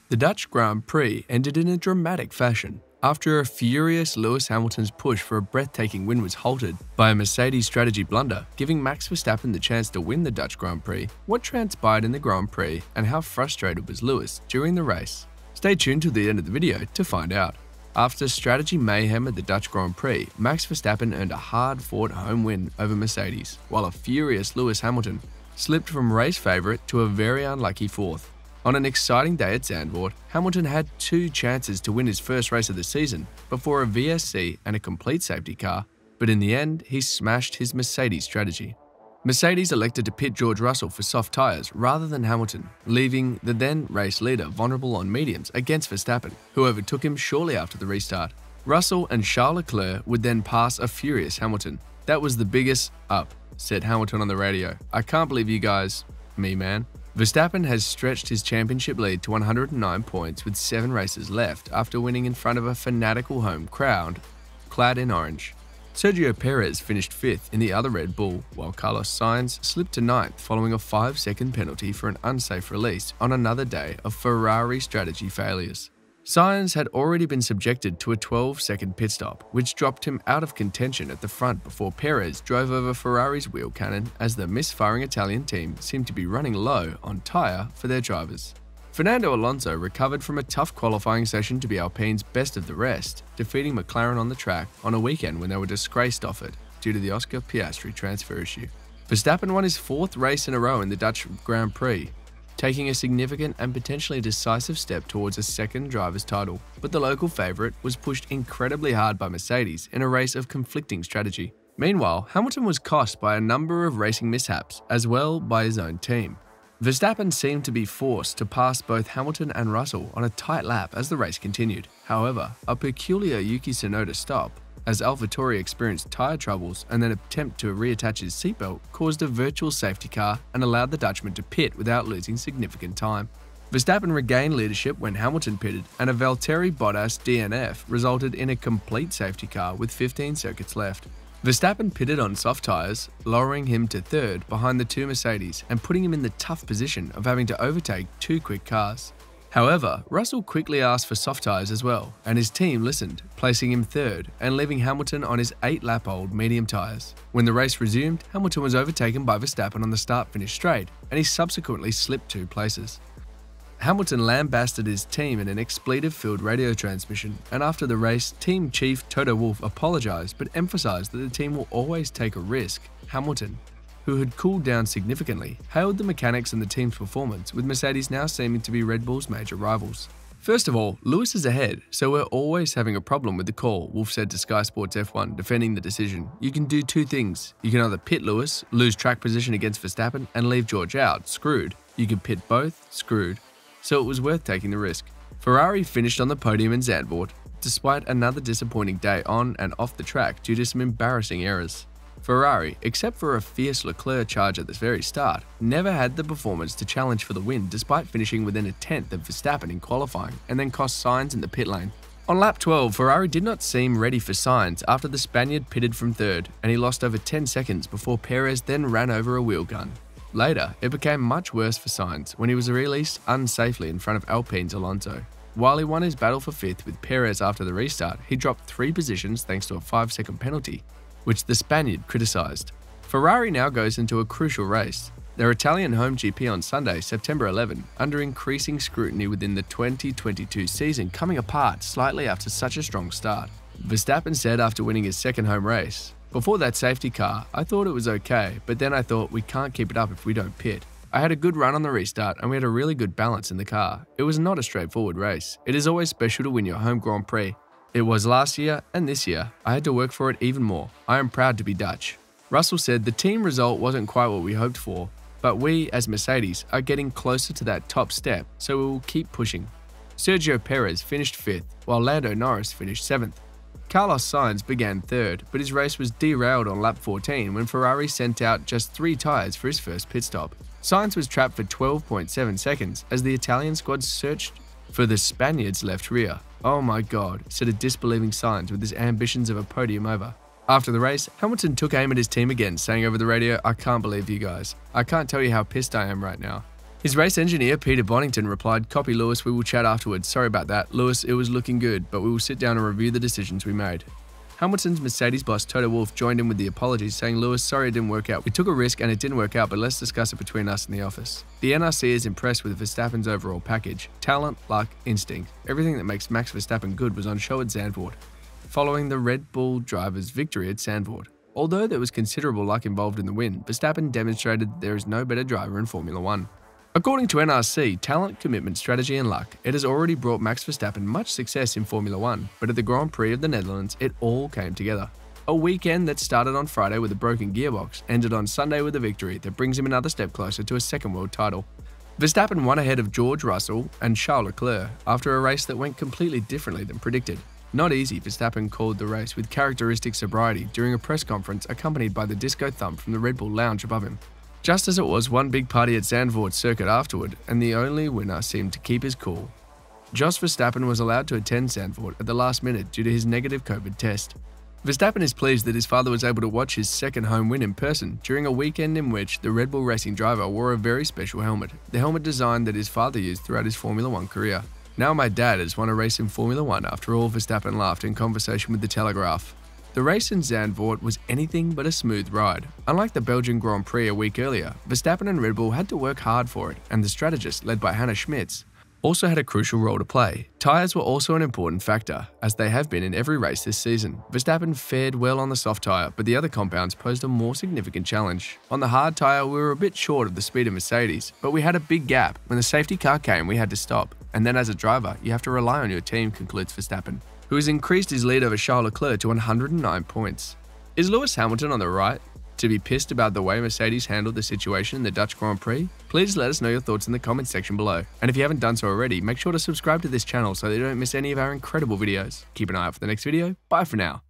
The Dutch Grand Prix ended in a dramatic fashion. After a furious Lewis Hamilton's push for a breathtaking win was halted by a Mercedes strategy blunder, giving Max Verstappen the chance to win the Dutch Grand Prix. What transpired in the Grand Prix and how frustrated was Lewis during the race? Stay tuned to the end of the video to find out. After strategy mayhem at the Dutch Grand Prix, Max Verstappen earned a hard-fought home win over Mercedes, while a furious Lewis Hamilton slipped from race favourite to a very unlucky fourth. On an exciting day at Zandvoort, Hamilton had two chances to win his first race of the season before a VSC and a complete safety car, but in the end, he smashed his Mercedes strategy. Mercedes elected to pit George Russell for soft tyres rather than Hamilton, leaving the then race leader vulnerable on mediums against Verstappen, who overtook him shortly after the restart. Russell and Charles Leclerc would then pass a furious Hamilton. "That was the biggest up," said Hamilton on the radio. "I can't believe you guys, me man." Verstappen has stretched his championship lead to 109 points with 7 races left after winning in front of a fanatical home crowd clad in orange. Sergio Perez finished 5th in the other Red Bull, while Carlos Sainz slipped to 9th following a 5-second penalty for an unsafe release on another day of Ferrari strategy failures. Sainz had already been subjected to a 12-second pit stop, which dropped him out of contention at the front before Perez drove over Ferrari's wheel cannon as the misfiring Italian team seemed to be running low on tyre for their drivers. Fernando Alonso recovered from a tough qualifying session to be Alpine's best of the rest, defeating McLaren on the track on a weekend when they were disgraced off it due to the Oscar Piastri transfer issue. Verstappen won his 4th race in a row in the Dutch Grand Prix, taking a significant and potentially decisive step towards a second driver's title, but the local favourite was pushed incredibly hard by Mercedes in a race of conflicting strategy. Meanwhile, Hamilton was cost by a number of racing mishaps, as well by his own team. Verstappen seemed to be forced to pass both Hamilton and Russell on a tight lap as the race continued. However, a peculiar Yuki Tsunoda stop, as AlphaTauri experienced tyre troubles and an attempt to reattach his seatbelt, caused a virtual safety car and allowed the Dutchman to pit without losing significant time. Verstappen regained leadership when Hamilton pitted, and a Valtteri Bottas DNF resulted in a complete safety car with 15 circuits left. Verstappen pitted on soft tyres, lowering him to 3rd behind the 2 Mercedes and putting him in the tough position of having to overtake 2 quick cars. However, Russell quickly asked for soft tyres as well, and his team listened, placing him 3rd and leaving Hamilton on his 8-lap-old medium tyres. When the race resumed, Hamilton was overtaken by Verstappen on the start-finish straight, and he subsequently slipped 2 places. Hamilton lambasted his team in an expletive-filled radio transmission, and after the race, team chief Toto Wolff apologised but emphasised that the team will always take a risk. Hamilton, who had cooled down significantly, hailed the mechanics and the team's performance, with Mercedes now seeming to be Red Bull's major rivals. "First of all, Lewis is ahead, so we're always having a problem with the call," Wolff said to Sky Sports F1, defending the decision. "You can do 2 things. You can either pit Lewis, lose track position against Verstappen, and leave George out, screwed. You can pit both, screwed. So it was worth taking the risk." Ferrari finished on the podium in Zandvoort, despite another disappointing day on and off the track due to some embarrassing errors. Ferrari, except for a fierce Leclerc charge at the very start, never had the performance to challenge for the win despite finishing within a 10th of Verstappen in qualifying and then cost Sainz in the pit lane. On lap 12, Ferrari did not seem ready for Sainz after the Spaniard pitted from 3rd, and he lost over 10 seconds before Perez then ran over a wheel gun. Later, it became much worse for Sainz when he was released unsafely in front of Alpine's Alonso. While he won his battle for 5th with Perez after the restart, he dropped 3 positions thanks to a 5-second penalty, which the Spaniard criticised. Ferrari now goes into a crucial race, their Italian home GP on Sunday, September 11, under increasing scrutiny within the 2022 season coming apart slightly after such a strong start. Verstappen said after winning his 2nd home race, "Before that safety car, I thought it was okay, but then I thought we can't keep it up if we don't pit. I had a good run on the restart and we had a really good balance in the car. It was not a straightforward race. It is always special to win your home Grand Prix. It was last year and this year. I had to work for it even more. I am proud to be Dutch." Russell said the team result wasn't quite what we hoped for, but we as Mercedes are getting closer to that top step, so we will keep pushing. Sergio Perez finished 5th, while Lando Norris finished 7th. Carlos Sainz began 3rd, but his race was derailed on lap 14 when Ferrari sent out just 3 tyres for his first pit stop. Sainz was trapped for 12.7 seconds as the Italian squad searched for the Spaniard's left rear. "Oh my god," said a disbelieving Sainz with his ambitions of a podium over. After the race, Hamilton took aim at his team again, saying over the radio, "I can't believe you guys. I can't tell you how pissed I am right now." His race engineer, Peter Bonington, replied, "Copy, Lewis, we will chat afterwards. Sorry about that. Lewis, it was looking good, but we will sit down and review the decisions we made." Hamilton's Mercedes boss, Toto Wolff, joined in with the apologies, saying, "Lewis, sorry it didn't work out. We took a risk and it didn't work out, but let's discuss it between us in the office." The NRC is impressed with Verstappen's overall package. Talent, luck, instinct. Everything that makes Max Verstappen good was on show at Zandvoort, following the Red Bull driver's victory at Zandvoort. Although there was considerable luck involved in the win, Verstappen demonstrated that there is no better driver in Formula 1. According to NRC, talent, commitment, strategy and luck, it has already brought Max Verstappen much success in Formula 1, but at the Grand Prix of the Netherlands, it all came together. A weekend that started on Friday with a broken gearbox ended on Sunday with a victory that brings him another step closer to a second world title. Verstappen won ahead of George Russell and Charles Leclerc after a race that went completely differently than predicted. Not easy, Verstappen called the race with characteristic sobriety during a press conference accompanied by the disco thump from the Red Bull lounge above him. Just as it was one big party at Zandvoort circuit afterward, and the only winner seemed to keep his cool. Jos Verstappen was allowed to attend Zandvoort at the last minute due to his negative COVID test. Verstappen is pleased that his father was able to watch his second home win in person during a weekend in which the Red Bull racing driver wore a very special helmet, the helmet design that his father used throughout his Formula 1 career. "Now my dad has won a race in Formula 1 after all," Verstappen laughed in conversation with The Telegraph. The race in Zandvoort was anything but a smooth ride. Unlike the Belgian Grand Prix a week earlier, Verstappen and Red Bull had to work hard for it, and the strategist, led by Hannah Schmitz, also had a crucial role to play. Tyres were also an important factor, as they have been in every race this season. Verstappen fared well on the soft tyre, but the other compounds posed a more significant challenge. On the hard tyre, we were a bit short of the speed of Mercedes, but we had a big gap. When the safety car came, we had to stop. And then as a driver, you have to rely on your team, concludes Verstappen, who has increased his lead over Charles Leclerc to 109 points. Is Lewis Hamilton on the right to be pissed about the way Mercedes handled the situation in the Dutch Grand Prix? Please let us know your thoughts in the comments section below. And if you haven't done so already, make sure to subscribe to this channel so that you don't miss any of our incredible videos. Keep an eye out for the next video. Bye for now.